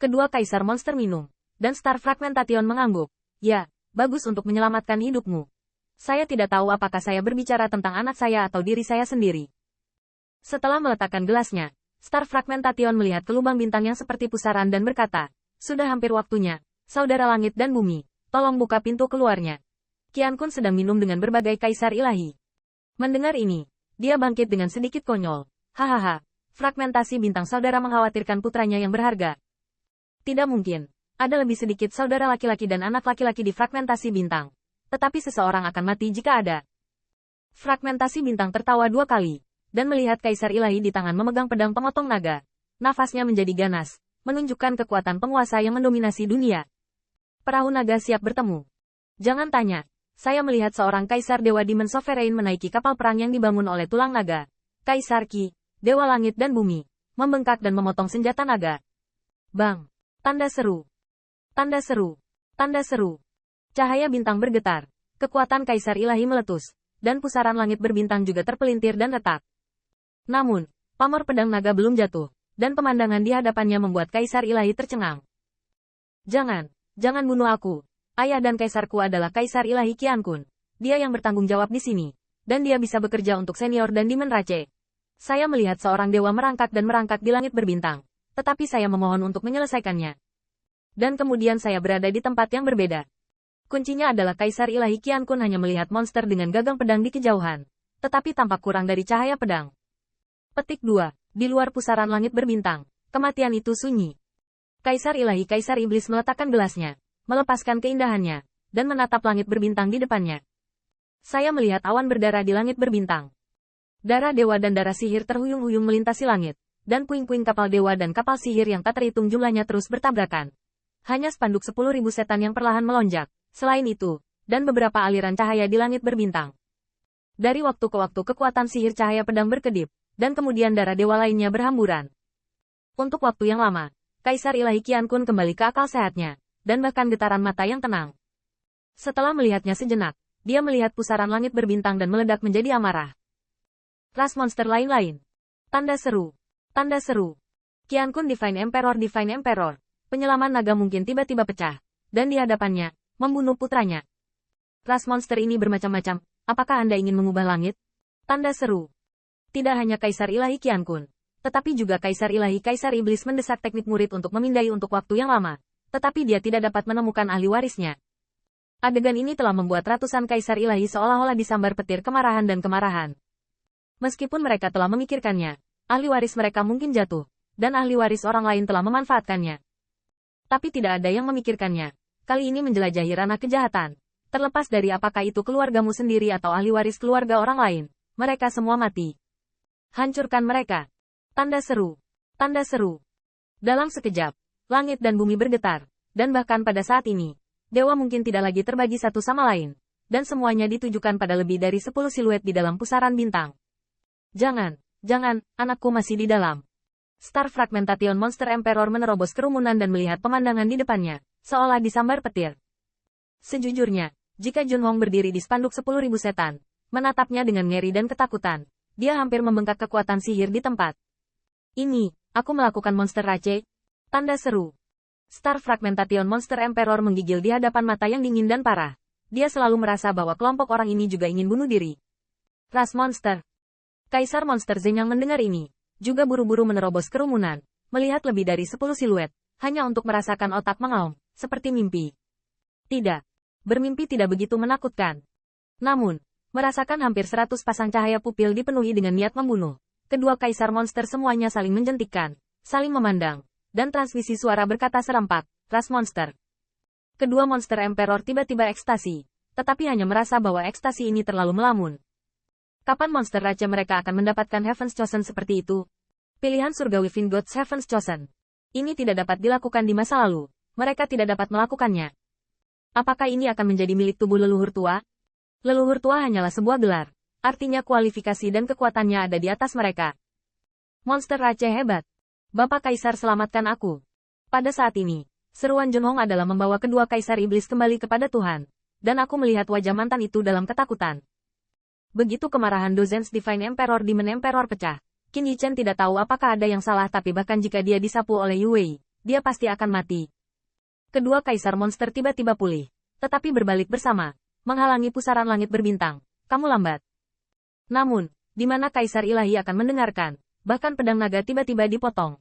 Kedua kaisar monster minum, dan Star Fragmentation mengangguk. Ya, bagus untuk menyelamatkan hidupmu. Saya tidak tahu apakah saya berbicara tentang anak saya atau diri saya sendiri. Setelah meletakkan gelasnya, Star Fragmentation melihat ke lubang bintang yang seperti pusaran dan berkata, sudah hampir waktunya, saudara langit dan bumi, tolong buka pintu keluarnya. Qian Kun sedang minum dengan berbagai kaisar ilahi. Mendengar ini, dia bangkit dengan sedikit konyol. Hahaha, fragmentasi bintang saudara mengkhawatirkan putranya yang berharga. Tidak mungkin, ada lebih sedikit saudara laki-laki dan anak laki-laki di fragmentasi bintang. Tetapi seseorang akan mati jika ada. Fragmentasi bintang tertawa 2 kali. Dan melihat kaisar ilahi di tangan memegang pedang pemotong naga. Nafasnya menjadi ganas, menunjukkan kekuatan penguasa yang mendominasi dunia. Perahu naga siap bertemu. Jangan tanya, saya melihat seorang kaisar dewa Demon Sovereign menaiki kapal perang yang dibangun oleh tulang naga. Kaisar Qi, dewa langit dan bumi, membengkak dan memotong senjata naga. Bang! Tanda seru. Tanda seru. Tanda seru. Cahaya bintang bergetar, kekuatan kaisar ilahi meletus, dan pusaran langit berbintang juga terpelintir dan retak. Namun, pamor pedang naga belum jatuh, dan pemandangan di hadapannya membuat kaisar ilahi tercengang. Jangan bunuh aku. Ayah dan kaisarku adalah kaisar ilahi Qian Kun. Dia yang bertanggung jawab di sini, dan dia bisa bekerja untuk senior dan Demon Rache. Saya melihat seorang dewa merangkak di langit berbintang, tetapi saya memohon untuk menyelesaikannya. Dan kemudian saya berada di tempat yang berbeda. Kuncinya adalah kaisar ilahi Qian Kun hanya melihat monster dengan gagang pedang di kejauhan, tetapi tampak kurang dari cahaya pedang. Petik 2. Di luar pusaran langit berbintang, kematian itu sunyi. Kaisar ilahi kaisar iblis meletakkan gelasnya, melepaskan keindahannya, dan menatap langit berbintang di depannya. Saya melihat awan berdarah di langit berbintang. Darah dewa dan darah sihir terhuyung-huyung melintasi langit, dan puing-puing kapal dewa dan kapal sihir yang tak terhitung jumlahnya terus bertabrakan. Hanya spanduk 10.000 setan yang perlahan melonjak, selain itu, dan beberapa aliran cahaya di langit berbintang. Dari waktu ke waktu kekuatan sihir cahaya pedang berkedip, dan kemudian darah dewa lainnya berhamburan. Untuk waktu yang lama, Kaisar Ilahi Qian Kun kembali ke akal sehatnya, dan bahkan getaran mata yang tenang. Setelah melihatnya sejenak, dia melihat pusaran langit berbintang dan meledak menjadi amarah. Ras monster lain-lain. Tanda seru. Tanda seru. Qian Kun Divine Emperor. Penyelaman naga mungkin tiba-tiba pecah, dan di hadapannya, membunuh putranya. Ras monster ini bermacam-macam, apakah Anda ingin mengubah langit? Tanda seru. Tidak hanya Kaisar Ilahi Qian Kun, tetapi juga Kaisar Ilahi Kaisar Iblis mendesak teknik murid untuk memindai untuk waktu yang lama, tetapi dia tidak dapat menemukan ahli warisnya. Adegan ini telah membuat ratusan Kaisar Ilahi seolah-olah disambar petir kemarahan dan kemarahan. Meskipun mereka telah memikirkannya, ahli waris mereka mungkin jatuh, dan ahli waris orang lain telah memanfaatkannya. Tapi tidak ada yang memikirkannya, kali ini menjelajahi ranah kejahatan. Terlepas dari apakah itu keluargamu sendiri atau ahli waris keluarga orang lain, mereka semua mati. Hancurkan mereka. Tanda seru. Tanda seru. Dalam sekejap, langit dan bumi bergetar, dan bahkan pada saat ini, dewa mungkin tidak lagi terbagi satu sama lain, dan semuanya ditujukan pada lebih dari 10 siluet di dalam pusaran bintang. Jangan, anakku masih di dalam. Star Fragmentation Monster Emperor menerobos kerumunan dan melihat pemandangan di depannya, seolah disambar petir. Sejujurnya, jika Junhong berdiri di spanduk 10.000 setan, menatapnya dengan ngeri dan ketakutan, dia hampir membengkak kekuatan sihir di tempat. Ini, aku melakukan monster Rache. Tanda seru. Star Fragmentation Monster Emperor menggigil di hadapan mata yang dingin dan parah. Dia selalu merasa bahwa kelompok orang ini juga ingin bunuh diri. Ras monster. Kaisar Monster Zeng yang mendengar ini, juga buru-buru menerobos kerumunan, melihat lebih dari 10 siluet, hanya untuk merasakan otak mengaum, seperti mimpi. Tidak. Bermimpi tidak begitu menakutkan. Namun, merasakan hampir 100 pasang cahaya pupil dipenuhi dengan niat membunuh. Kedua kaisar monster semuanya saling menjentikkan, saling memandang, dan transmisi suara berkata serempak, ras monster. Kedua monster emperor tiba-tiba ekstasi, tetapi hanya merasa bahwa ekstasi ini terlalu melamun. Kapan monster raja mereka akan mendapatkan Heaven's Chosen seperti itu? Pilihan surgawi Within God's Heaven's Chosen. Ini tidak dapat dilakukan di masa lalu, mereka tidak dapat melakukannya. Apakah ini akan menjadi milik tubuh leluhur tua? Leluhur tua hanyalah sebuah gelar, artinya kualifikasi dan kekuatannya ada di atas mereka. Monster Rache hebat. Bapak Kaisar selamatkan aku. Pada saat ini, seruan Junhong adalah membawa kedua Kaisar Iblis kembali kepada Tuhan, dan aku melihat wajah mantan itu dalam ketakutan. Begitu kemarahan Dozens Divine Demon Emperor pecah, Qin Yichen tidak tahu apakah ada yang salah tapi bahkan jika dia disapu oleh Yue, dia pasti akan mati. Kedua kaisar monster tiba-tiba pulih, tetapi berbalik bersama, menghalangi pusaran langit berbintang. Kamu lambat. Namun, di mana kaisar ilahi akan mendengarkan, bahkan pedang naga tiba-tiba dipotong.